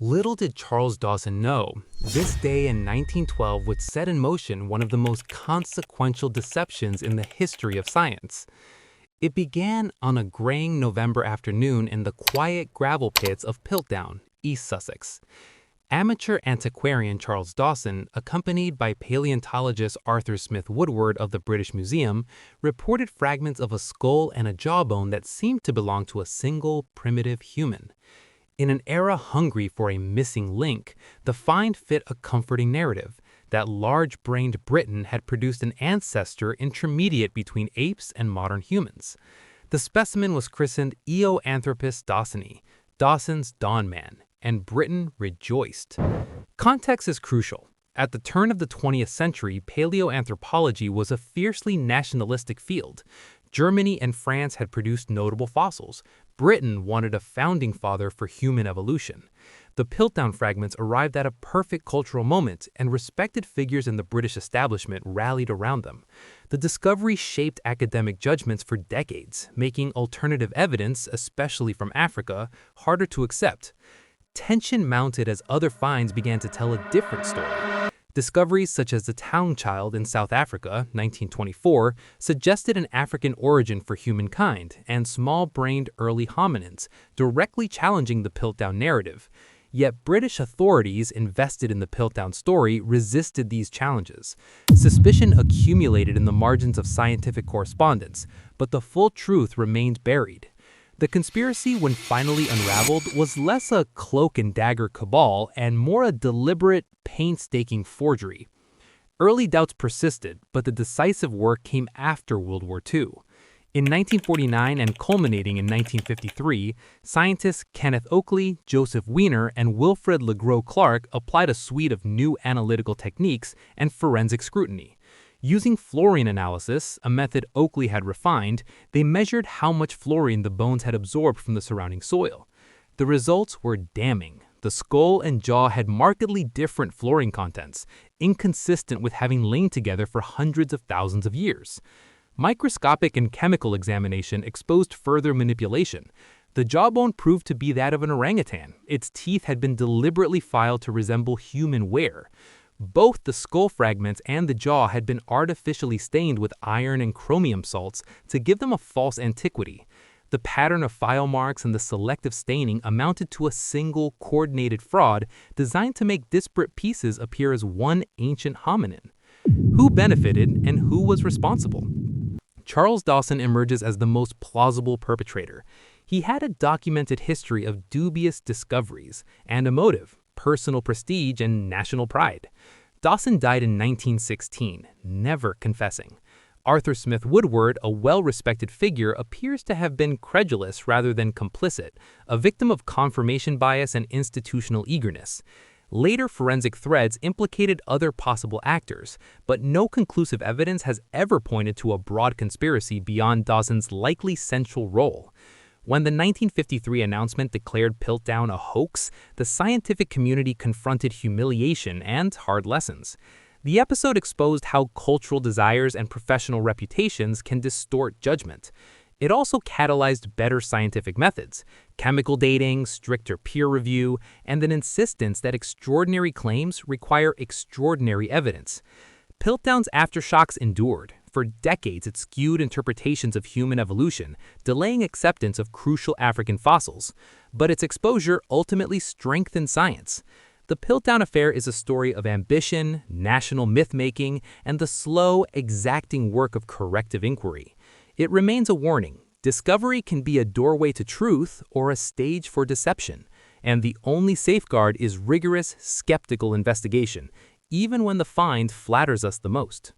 Little did Charles Dawson know, this day in 1912 would set in motion one of the most consequential deceptions in the history of science. It began on a graying November afternoon in the quiet gravel pits of Piltdown, East Sussex. Amateur antiquarian Charles Dawson, accompanied by paleontologist Arthur Smith Woodward of the British Museum, reported fragments of a skull and a jawbone that seemed to belong to a single primitive human. In an era hungry for a missing link, the find fit a comforting narrative that large-brained Britain had produced an ancestor intermediate between apes and modern humans. The specimen was christened Eoanthropus dawsoni, Dawson's Dawn Man, and Britain rejoiced. Context is crucial. At the turn of the 20th century, paleoanthropology was a fiercely nationalistic field. Germany and France had produced notable fossils. Britain wanted a founding father for human evolution. The Piltdown fragments arrived at a perfect cultural moment, and respected figures in the British establishment rallied around them. The discovery shaped academic judgments for decades, making alternative evidence, especially from Africa, harder to accept. Tension mounted as other finds began to tell a different story. Discoveries such as the Town Child in South Africa, 1924, suggested an African origin for humankind and small-brained early hominins, directly challenging the Piltdown narrative. Yet British authorities invested in the Piltdown story resisted these challenges. Suspicion accumulated in the margins of scientific correspondence, but the full truth remained buried. The conspiracy, when finally unraveled, was less a cloak-and-dagger cabal and more a deliberate, painstaking forgery. Early doubts persisted, but the decisive work came after World War II. In 1949 and culminating in 1953, scientists Kenneth Oakley, Joseph Wiener, and Wilfred LeGros Clark applied a suite of new analytical techniques and forensic scrutiny. Using fluorine analysis, a method Oakley had refined, they measured how much fluorine the bones had absorbed from the surrounding soil. The results were damning. The skull and jaw had markedly different fluorine contents, inconsistent with having lain together for hundreds of thousands of years. Microscopic and chemical examination exposed further manipulation. The jawbone proved to be that of an orangutan. Its teeth had been deliberately filed to resemble human wear. Both the skull fragments and the jaw had been artificially stained with iron and chromium salts to give them a false antiquity. The pattern of file marks and the selective staining amounted to a single coordinated fraud designed to make disparate pieces appear as one ancient hominin. Who benefited and who was responsible? Charles Dawson emerges as the most plausible perpetrator. He had a documented history of dubious discoveries and a motive: personal prestige and national pride. Dawson died in 1916, never confessing. Arthur Smith Woodward, a well-respected figure, appears to have been credulous rather than complicit, a victim of confirmation bias and institutional eagerness. Later forensic threads implicated other possible actors, but no conclusive evidence has ever pointed to a broad conspiracy beyond Dawson's likely central role. When the 1953 announcement declared Piltdown a hoax, the scientific community confronted humiliation and hard lessons. The episode exposed how cultural desires and professional reputations can distort judgment. It also catalyzed better scientific methods: chemical dating, stricter peer review, and an insistence that extraordinary claims require extraordinary evidence. Piltdown's aftershocks endured. For decades, it skewed interpretations of human evolution, delaying acceptance of crucial African fossils. But its exposure ultimately strengthened science. The Piltdown affair is a story of ambition, national myth-making, and the slow, exacting work of corrective inquiry. It remains a warning. Discovery can be a doorway to truth or a stage for deception. And the only safeguard is rigorous, skeptical investigation, even when the find flatters us the most.